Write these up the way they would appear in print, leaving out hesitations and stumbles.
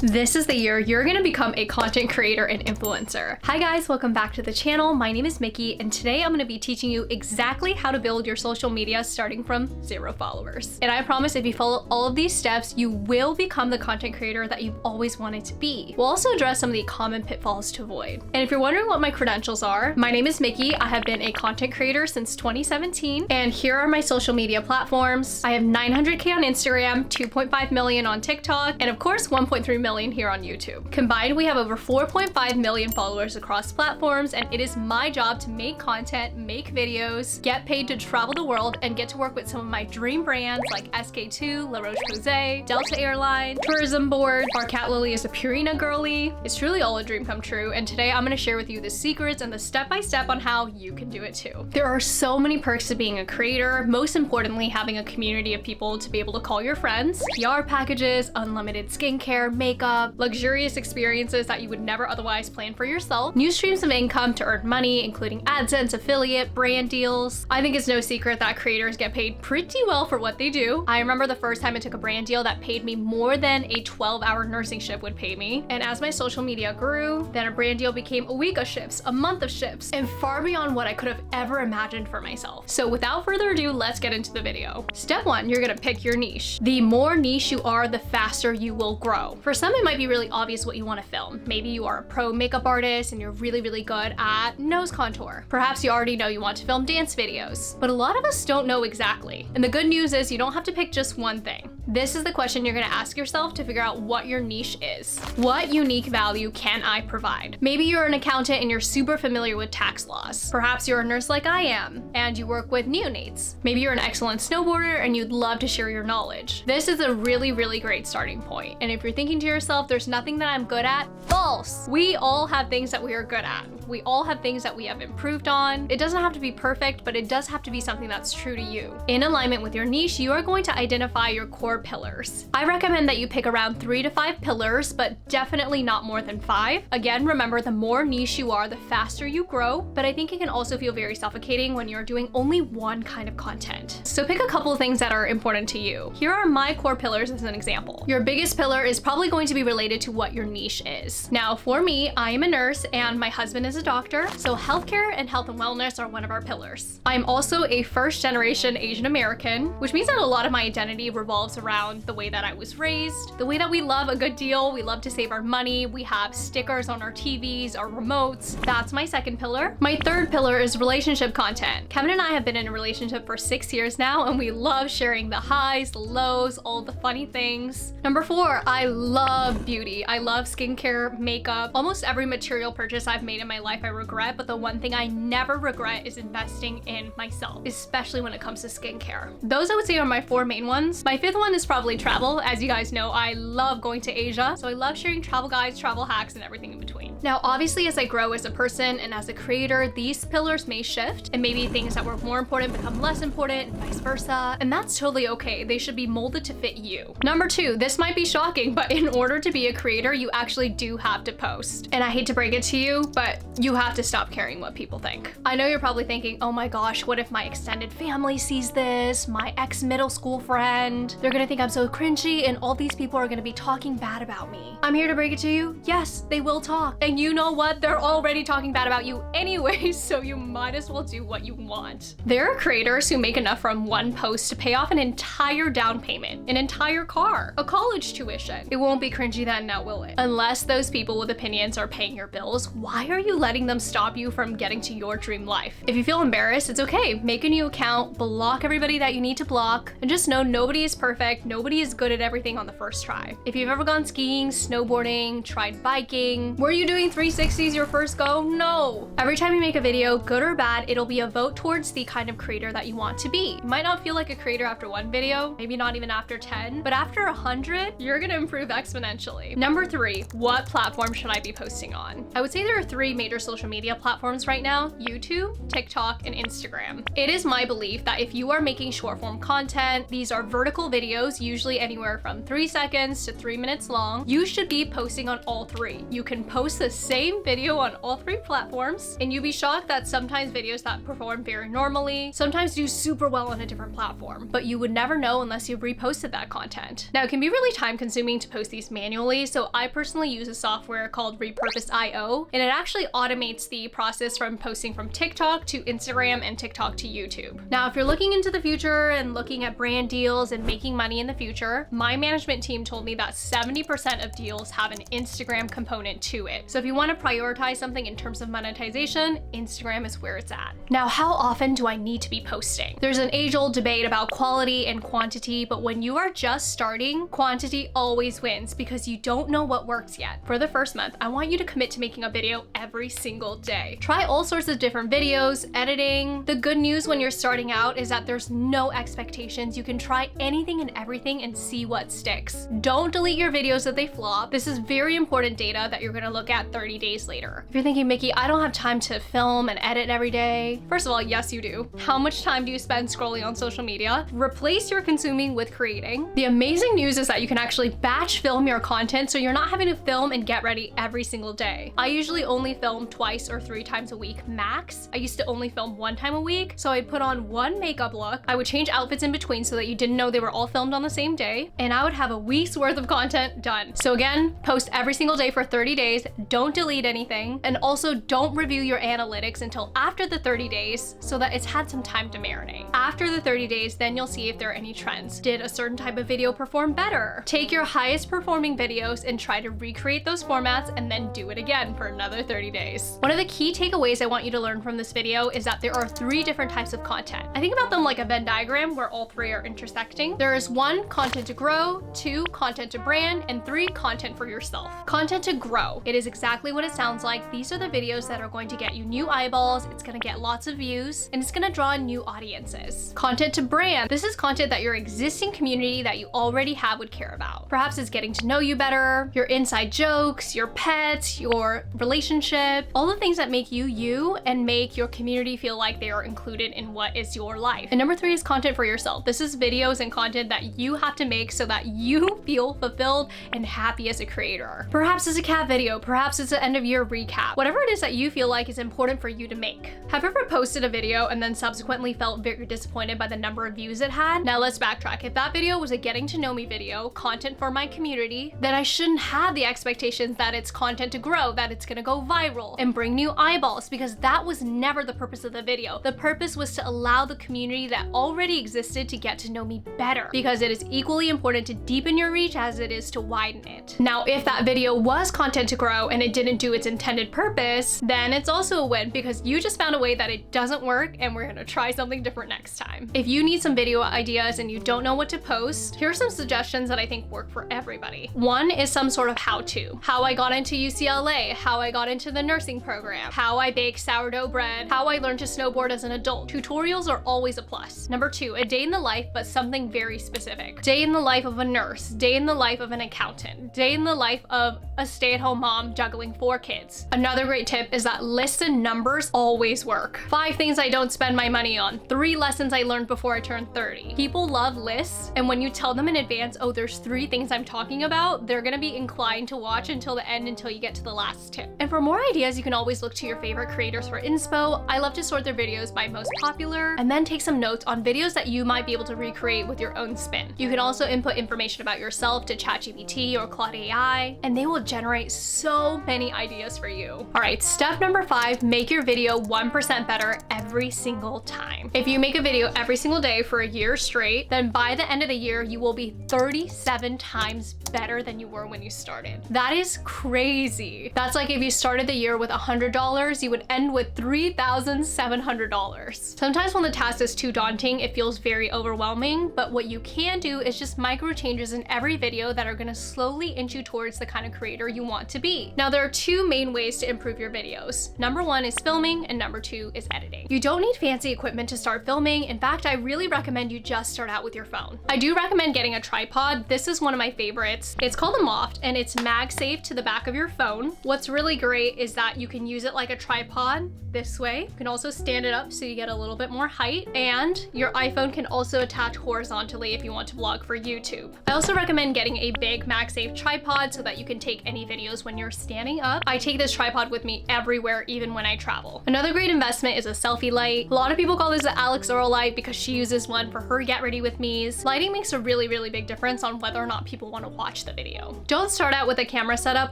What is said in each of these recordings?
This is the year you're gonna become a content creator and influencer. Hi guys, welcome back to the channel. My name is Miki, and today I'm gonna be teaching you exactly how to build your social media starting from 0 followers. And I promise if you follow all of these steps, you will become the content creator that you've always wanted to be. We'll also address some of the common pitfalls to avoid. And if you're wondering what my credentials are, my name is Miki. I have been a content creator since 2017, and here are my social media platforms. I have 900K on Instagram, 2.5 million on TikTok, and of course 1.3 million here on YouTube. Combined, we have over 4.5 million followers across platforms, and it is my job to make content, make videos, get paid to travel the world, and get to work with some of my dream brands like SK2, La Roche-Posay, Delta Airlines, Tourism Board, our cat Lily is a Purina girly. It's truly all a dream come true, and today I'm gonna share with you the secrets and the step-by-step on how you can do it too. There are so many perks to being a creator, most importantly having a community of people to be able to call your friends, PR packages, unlimited skincare, makeup, luxurious experiences that you would never otherwise plan for yourself, new streams of income to earn money, including AdSense, affiliate, brand deals. I think it's no secret that creators get paid pretty well for what they do. I remember the first time I took a brand deal that paid me more than a 12-hour nursing shift would pay me. And as my social media grew, then a brand deal became a week of shifts, a month of shifts, and far beyond what I could have ever imagined for myself. So without further ado, let's get into the video. Step 1, you're gonna pick your niche. The more niche you are, the faster you will grow. For some, it might be really obvious what you want to film. Maybe you are a pro makeup artist and you're really good at nose contour. Perhaps you already know you want to film dance videos, but a lot of us don't know exactly. And the good news is you don't have to pick just one thing. This is the question you're gonna ask yourself to figure out what your niche is. What unique value can I provide? Maybe you're an accountant and you're super familiar with tax laws. Perhaps you're a nurse like I am and you work with neonates. Maybe you're an excellent snowboarder and you'd love to share your knowledge. This is a really great starting point. And if you're thinking to yourself, there's nothing that I'm good at, false. We all have things that we are good at. We all have things that we have improved on. It doesn't have to be perfect, but it does have to be something that's true to you. In alignment with your niche, you are going to identify your core pillars. I recommend that you pick around 3 to 5 pillars, but definitely not more than 5. Again, remember, the more niche you are, the faster you grow, but I think it can also feel very suffocating when you're doing only one kind of content. So pick a couple of things that are important to you. Here are my core pillars as an example. Your biggest pillar is probably going to be related to what your niche is. Now, for me, I am a nurse and my husband is a doctor, so healthcare and health and wellness are one of our pillars. I'm also a first-generation Asian American, which means that a lot of my identity revolves around the way that I was raised, the way that we love a good deal, we love to save our money, we have stickers on our TVs, our remotes. That's my second pillar. My third pillar is relationship content. Kevin and I have been in a relationship for 6 years now, and we love sharing the highs, the lows, all the funny things. Number 4, I love beauty. I love skincare, makeup. Almost every material purchase I've made in my life I regret, but the one thing I never regret is investing in myself, especially when it comes to skincare. Those I would say are my 4 main ones. My 5th one is probably travel. As you guys know, I love going to Asia, so I love sharing travel guides, travel hacks, and everything in between. Now, obviously, as I grow as a person and as a creator, these pillars may shift, and maybe things that were more important become less important, and vice versa, and that's totally okay. They should be molded to fit you. Number 2, this might be shocking, but in order to be a creator, you actually do have to post. And I hate to break it to you, but you have to stop caring what people think. I know you're probably thinking, oh my gosh, what if my extended family sees this? My ex-middle school friend? They're gonna think I'm so cringy and all these people are gonna be talking bad about me. I'm here to break it to you. Yes, they will talk. And you know what? They're already talking bad about you anyway, so you might as well do what you want. There are creators who make enough from one post to pay off an entire down payment, an entire car, a college tuition. It won't be cringy then, now will it? Unless those people with opinions are paying your bills, why are you letting them stop you from getting to your dream life? If you feel embarrassed, it's okay. Make a new account, block everybody that you need to block, and just know nobody is perfect, nobody is good at everything on the first try. If you've ever gone skiing, snowboarding, tried biking, were you doing 360s your first go? No. Every time you make a video, good or bad, it'll be a vote towards the kind of creator that you want to be. You might not feel like a creator after 1 video, maybe not even after 10, but after 100, you're gonna improve exponentially. Number 3, what platform should I be posting on? I would say there are 3 major social media platforms right now: YouTube, TikTok, and Instagram. It is my belief that if you are making short form content, these are vertical videos, usually anywhere from 3 seconds to 3 minutes long, you should be posting on all 3. You can post the the same video on all 3 platforms, and you'd be shocked that sometimes videos that perform very normally sometimes do super well on a different platform, but you would never know unless you reposted that content. Now, it can be really time consuming to post these manually, so I personally use a software called Repurpose.io, and it actually automates the process from posting from TikTok to Instagram and TikTok to YouTube. Now, if you're looking into the future and looking at brand deals and making money in the future, my management team told me that 70% of deals have an Instagram component to it. So if you want to prioritize something in terms of monetization, Instagram is where it's at. Now, how often do I need to be posting? There's an age-old debate about quality and quantity, but when you are just starting, quantity always wins because you don't know what works yet. For the first month, I want you to commit to making a video every single day. Try all sorts of different videos, editing. The good news when you're starting out is that there's no expectations. You can try anything and everything and see what sticks. Don't delete your videos if they flop. This is very important data that you're gonna look at 30 days later. If you're thinking, Miki, I don't have time to film and edit every day. First of all, yes, you do. How much time do you spend scrolling on social media? Replace your consuming with creating. The amazing news is that you can actually batch film your content, so you're not having to film and get ready every single day. I usually only film 2 or 3 times a week max. I used to only film 1 time a week, so I'd put on 1 makeup look. I would change outfits in between so that you didn't know they were all filmed on the same day, and I would have a week's worth of content done. So again, post every single day for 30 days, don't delete anything, and also don't review your analytics until after the 30 days so that it's had some time to marinate. After the 30 days, then you'll see if there are any trends. Did a certain type of video perform better? Take your highest performing videos and try to recreate those formats and then do it again for another 30 days. One of the key takeaways I want you to learn from this video is that there are 3 different types of content. I think about them like a Venn diagram where all 3 are intersecting. There is 1, content to grow, 2, content to brand, and 3, content for yourself. Content to grow. It is exactly what it sounds like. These are the videos that are going to get you new eyeballs, it's gonna get lots of views, and it's gonna draw in new audiences. Content to brand. This is content that your existing community that you already have would care about. Perhaps it's getting to know you better, your inside jokes, your pets, your relationship, all the things that make you you and make your community feel like they are included in what is your life. And number 3 is content for yourself. This is videos and content that you have to make so that you feel fulfilled and happy as a creator. Perhaps it's a cat video, perhaps it's an end of year recap, whatever it is that you feel like is important for you to make. Have you ever posted a video and then subsequently felt very disappointed by the number of views it had? Now let's backtrack. If that video was a getting to know me video, content for my community, then I shouldn't have the expectations that it's content to grow, that it's gonna go viral and bring new eyeballs, because that was never the purpose of the video. The purpose was to allow the community that already existed to get to know me better, because it is equally important to deepen your reach as it is to widen it. Now, if that video was content to grow and it didn't do its intended purpose, then it's also a win because you just found a way that it doesn't work and we're gonna try something different next time. If you need some video ideas and you don't know what to post, here are some suggestions that I think work for everybody. 1 is some sort of how-to. How I got into UCLA, how I got into the nursing program, how I bake sourdough bread, how I learned to snowboard as an adult. Tutorials are always a plus. Number 2, a day in the life, but something very specific. Day in the life of a nurse, day in the life of an accountant, day in the life of a stay-at-home mom juggling 4 kids. Another great tip is that lists and numbers always work. 5 things I don't spend my money on, 3 lessons I learned before I turned 30. People love lists, and when you tell them in advance, oh, there's 3 things I'm talking about, they're gonna be inclined to watch until the end until you get to the last tip. And for more ideas, you can always look to your favorite creators for inspo. I love to sort their videos by most popular and then take some notes on videos that you might be able to recreate with your own spin. You can also input information about yourself to ChatGPT or Claude AI, and they will generate so many ideas for you. All right, step number 5, make your video 1% better every single time. If you make a video every single day for a year straight, then by the end of the year, you will be 37 times better than you were when you started. That is crazy. That's like if you started the year with $100, you would end with $3,700. Sometimes when the task is too daunting, it feels very overwhelming, but what you can do is just micro changes in every video that are gonna slowly inch you towards the kind of creator you want to be. Now, there are 2 main ways to improve your videos. Number 1 is filming, and number 2 is editing. You don't need fancy equipment to start filming. In fact, I really recommend you just start out with your phone. I do recommend getting a tripod. This is one of my favorites. It's called a Moft, and it's MagSafe to the back of your phone. What's really great is that you can use it like a tripod this way. You can also stand it up so you get a little bit more height, and your iPhone can also attach horizontally if you want to vlog for YouTube. I also recommend getting a big MagSafe tripod so that you can take any videos when you're standing panning up. I take this tripod with me everywhere, even when I travel. Another great investment is a selfie light. A lot of people call this the Alex Earl light because she uses one for her get ready with me's. Lighting makes a really big difference on whether or not people want to watch the video. Don't start out with a camera setup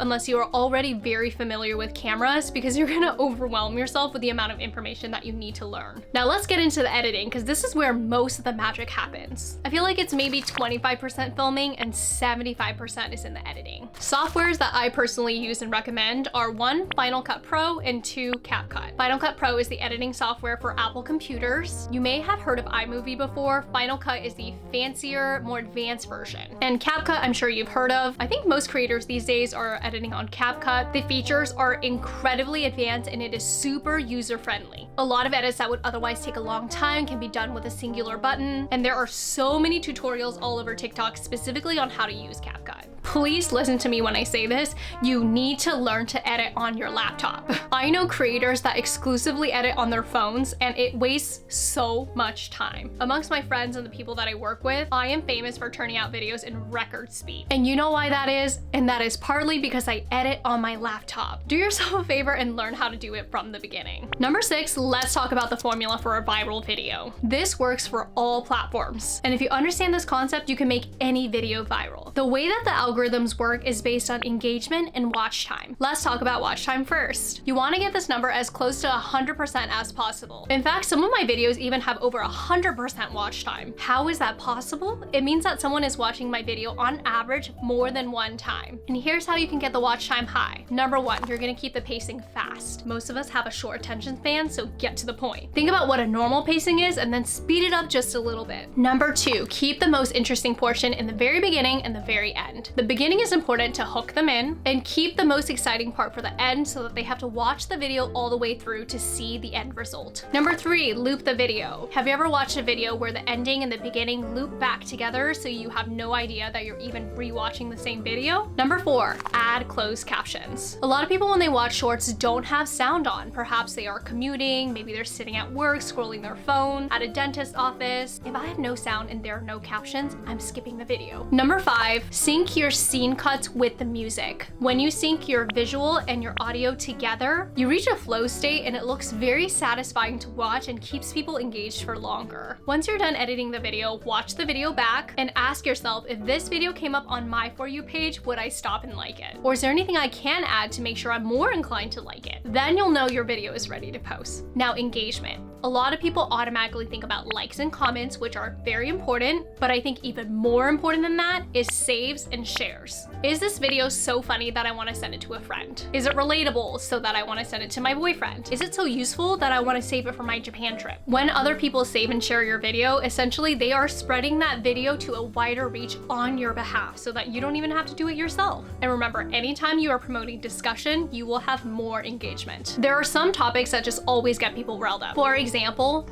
unless you are already very familiar with cameras, because you're gonna overwhelm yourself with the amount of information that you need to learn. Now let's get into the editing, because this is where most of the magic happens. I feel like it's maybe 25% filming and 75% is in the editing. Softwares that I personally use and recommend are 1, Final Cut Pro, and 2, CapCut. Final Cut Pro is the editing software for Apple computers. You may have heard of iMovie before. Final Cut is the fancier, more advanced version. And CapCut, I'm sure you've heard of. I think most creators these days are editing on CapCut. The features are incredibly advanced and it is super user-friendly. A lot of edits that would otherwise take a long time can be done with a singular button, and there are so many tutorials all over TikTok specifically on how to use CapCut. Please listen to me when I say this. You need to learn to edit on your laptop. I know creators that exclusively edit on their phones, and it wastes so much time. Amongst my friends and the people that I work with, I am famous for turning out videos in record speed. And you know why that is? And that is partly because I edit on my laptop. Do yourself a favor and learn how to do it from the beginning. Number 6, let's talk about the formula for a viral video. This works for all platforms. And if you understand this concept, you can make any video viral. The way that the algorithms work is based on engagement and watch time. Let's talk about watch time first. You want to get this number as close to 100% as possible. In fact, some of my videos even have over 100% watch time. How is that possible? It means that someone is watching my video on average more than one time. And here's how you can get the watch time high. Number 1, you're gonna keep the pacing fast. Most of us have a short attention span, so get to the point. Think about what a normal pacing is and then speed it up just a little bit. Number 2, keep the most interesting portion in the very beginning and the very end. The beginning is important to hook them in, and keep the most exciting part for the end so that they have to watch the video all the way through to see the end result. Number 3, loop the video. Have you ever watched a video where the ending and the beginning loop back together so you have no idea that you're even rewatching the same video? Number 4, add closed captions. A lot of people when they watch shorts don't have sound on. Perhaps they are commuting, maybe they're sitting at work, scrolling their phone, at a dentist's office. If I have no sound and there are no captions, I'm skipping the video. Number 5, sync your scene cuts with the music. When you sync your visual and your audio together, you reach a flow state and it looks very satisfying to watch and keeps people engaged for longer. Once you're done editing the video, watch the video back and ask yourself, if this video came up on my For You page, would I stop and like it? Or is there anything I can add to make sure I'm more inclined to like it? Then you'll know your video is ready to post. Now, engagement. A lot of people automatically think about likes and comments, which are very important, but I think even more important than that is saves and shares. Is this video so funny that I want to send it to a friend? Is it relatable so that I want to send it to my boyfriend? Is it so useful that I want to save it for my Japan trip? When other people save and share your video, essentially they are spreading that video to a wider reach on your behalf so that you don't even have to do it yourself. And remember, anytime you are promoting discussion, you will have more engagement. There are some topics that just always get people riled up. For example,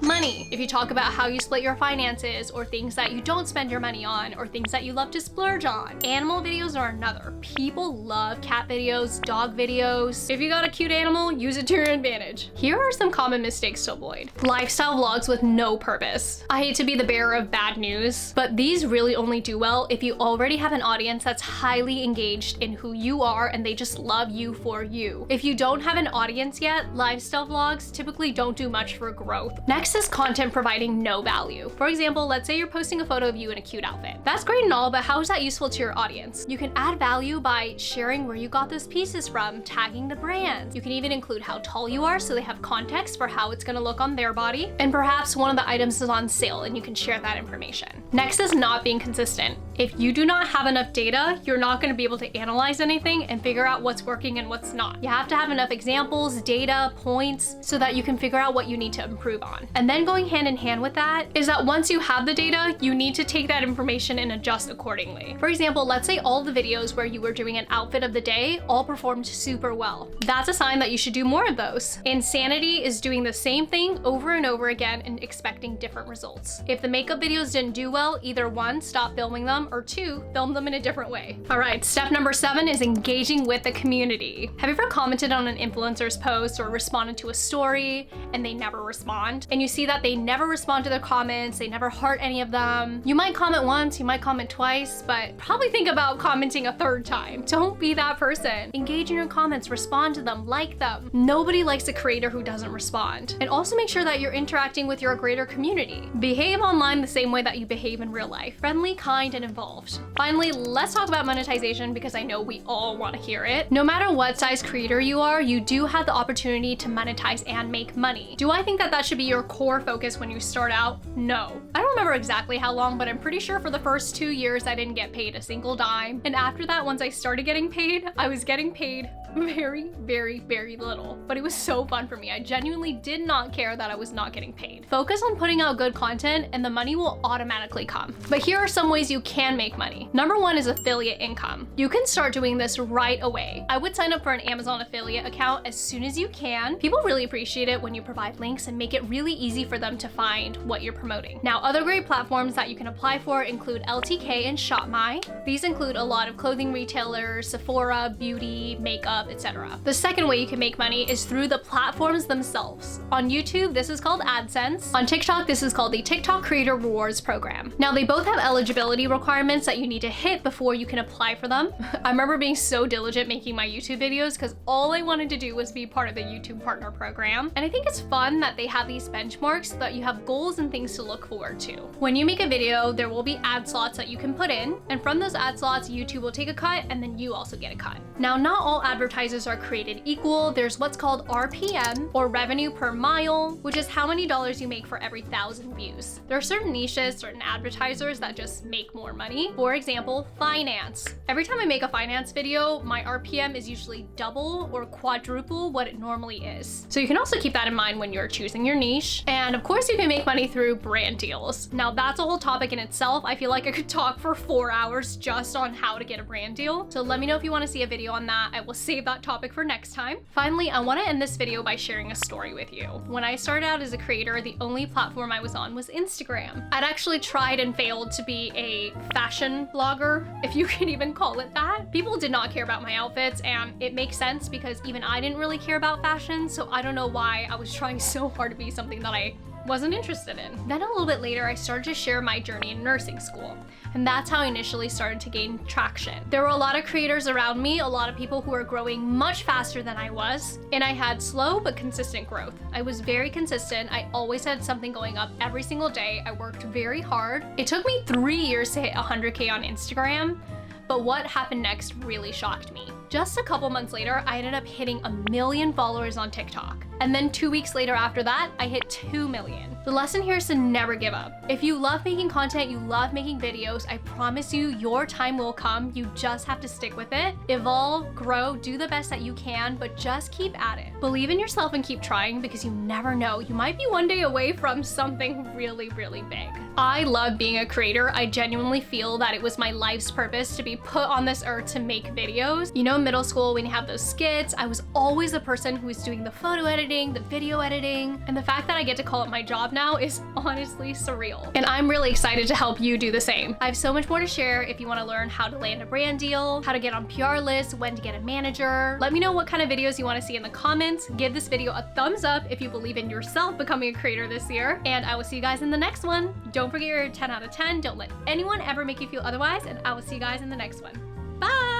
money. If you talk about how you split your finances, or things that you don't spend your money on, or things that you love to splurge on. Animal videos are another. People love cat videos, dog videos. If you got a cute animal, use it to your advantage. Here are some common mistakes to avoid. Lifestyle vlogs with no purpose. I hate to be the bearer of bad news, but these really only do well if you already have an audience that's highly engaged in who you are and they just love you for you. If you don't have an audience yet, lifestyle vlogs typically don't do much for growth. Next is content providing no value. For example, let's say you're posting a photo of you in a cute outfit. That's great and all, but how is that useful to your audience? You can add value by sharing where you got those pieces from, tagging the brand. You can even include how tall you are so they have context for how it's gonna look on their body. And perhaps one of the items is on sale and you can share that information. Next is not being consistent. If you do not have enough data, you're not gonna be able to analyze anything and figure out what's working and what's not. You have to have enough examples, data, points, so that you can figure out what you need to improve on. And then going hand in hand with that is that once you have the data, you need to take that information and adjust accordingly. For example, let's say all the videos where you were doing an outfit of the day all performed super well. That's a sign that you should do more of those. Insanity is doing the same thing over and over again and expecting different results. If the makeup videos didn't do well, well, either one, stop filming them, or two, film them in a different way. All right, step number 7 is engaging with the community. Have you ever commented on an influencer's post or responded to a story and they never respond? And you see that they never respond to their comments, they never heart any of them. You might comment once, you might comment twice, but probably think about commenting a third time. Don't be that person. Engage in your comments, respond to them, like them. Nobody likes a creator who doesn't respond. And also make sure that you're interacting with your greater community. Behave online the same way that you behave in real life. Friendly, kind, and involved. Finally, let's talk about monetization because I know we all want to hear it. No matter what size creator you are, you do have the opportunity to monetize and make money. Do I think that that should be your core focus when you start out? No. I don't remember exactly how long, but I'm pretty sure for the first 2 years I didn't get paid a single dime. And after that, once I started getting paid, I was getting paid very, very, very little. But it was so fun for me. I genuinely did not care that I was not getting paid. Focus on putting out good content and the money will automatically come. But here are some ways you can make money. Number 1 is affiliate income. You can start doing this right away. I would sign up for an Amazon affiliate account as soon as you can. People really appreciate it when you provide links and make it really easy for them to find what you're promoting. Now, other great platforms that you can apply for include LTK and ShopMy. These include a lot of clothing retailers, Sephora, beauty, makeup, etc. The second way you can make money is through the platforms themselves. On YouTube, this is called AdSense. On TikTok, this is called the TikTok Creator Rewards Program. Now, they both have eligibility requirements that you need to hit before you can apply for them. I remember being so diligent making my YouTube videos because all I wanted to do was be part of the YouTube Partner Program. And I think it's fun that they have these benchmarks so that you have goals and things to look forward to. When you make a video, there will be ad slots that you can put in, and from those ad slots, YouTube will take a cut and then you also get a cut. Now, not all advertisers are created equal. There's what's called RPM, or revenue per mile, which is how many dollars you make for every 1,000 views. There are certain niches, certain advertisers that just make more money. For example, finance. Every time I make a finance video, my RPM is usually double or quadruple what it normally is. So you can also keep that in mind when you're choosing your niche. And of course, you can make money through brand deals. Now, that's a whole topic in itself. I feel like I could talk for 4 hours just on how to get a brand deal. So let me know if you want to see a video on that. I will save that topic for next time. Finally, I want to end this video by sharing a story with you. When I started out as a creator, the only platform I was on was Instagram. I'd actually tried and failed to be a fashion blogger, if you can even call it that. People did not care about my outfits, and it makes sense because even I didn't really care about fashion, so I don't know why I was trying so hard to be something that I wasn't interested in. Then a little bit later, I started to share my journey in nursing school. And that's how I initially started to gain traction. There were a lot of creators around me, a lot of people who were growing much faster than I was, and I had slow but consistent growth. I was very consistent. I always had something going up every single day. I worked very hard. It took me 3 years to hit 100K on Instagram, but what happened next really shocked me. Just a couple months later, I ended up hitting 1 million followers on TikTok. And then 2 weeks later after that, I hit 2 million. The lesson here is to never give up. If you love making content, you love making videos, I promise you, your time will come. You just have to stick with it. Evolve, grow, do the best that you can, but just keep at it. Believe in yourself and keep trying because you never know. You might be one day away from something really, really big. I love being a creator. I genuinely feel that it was my life's purpose to be put on this earth to make videos. You know, in middle school, when you have those skits, I was always the person who was doing the photo editing, the video editing, and the fact that I get to call it my job now is honestly surreal. And I'm really excited to help you do the same. I have so much more to share. If you want to learn how to land a brand deal, how to get on PR lists, when to get a manager, let me know what kind of videos you want to see in the comments. Give this video a thumbs up if you believe in yourself becoming a creator this year, and I will see you guys in the next one. Don't forget your 10 out of 10. Don't let anyone ever make you feel otherwise, and I will see you guys in the next one. Bye!